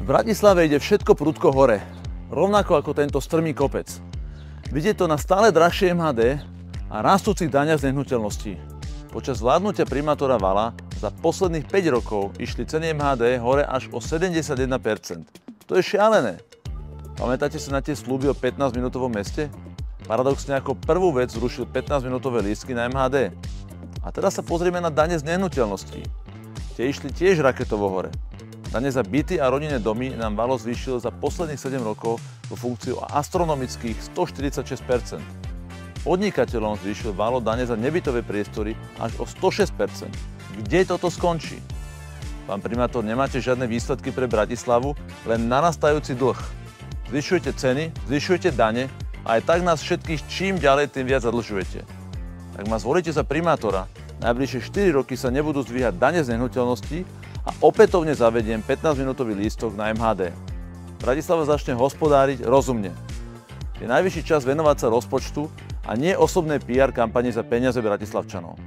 Bratislave ide všetko prudko hore, rovnako ako tento strmý kopec. Vidieť to na stále drahšie MHD a rastúcich daňach z nehnuteľností. Počas vládnutia primátora Vala za posledných 5 rokov išli ceny MHD hore až o 71%. To je šialené. Pamätáte si na tie sľuby o 15-minútovom meste? Paradoxne ako prvú vec zrušil 15-minútové lístky na MHD. A teraz sa pozrieme na dane z nehnuteľností. Tie išli tiež raketovo hore. Dane za byty a rodinné domy nám Valo zvýšil za posledných 7 rokov vo funkciu astronomických 146%. Podnikateľom zvýšil Valo dane za nebytové priestory až o 106%. Kde toto skončí? Pán primátor, nemáte žiadne výsledky pre Bratislavu, len narastajúci dlh. Zvyšujete ceny, zvyšujete dane a aj tak nás všetkých čím ďalej, tým viac zadlžujete. Ak ma zvolíte za primátora, najbližšie 4 roky sa nebudú zdvíhať dane z nehnuteľností a opätovne zavediem 15-minútový lístok na MHD. Bratislava začne hospodáriť rozumne. Je najvyšší čas venovať sa rozpočtu a nie osobnej PR kampani za peniaze Bratislavčanov.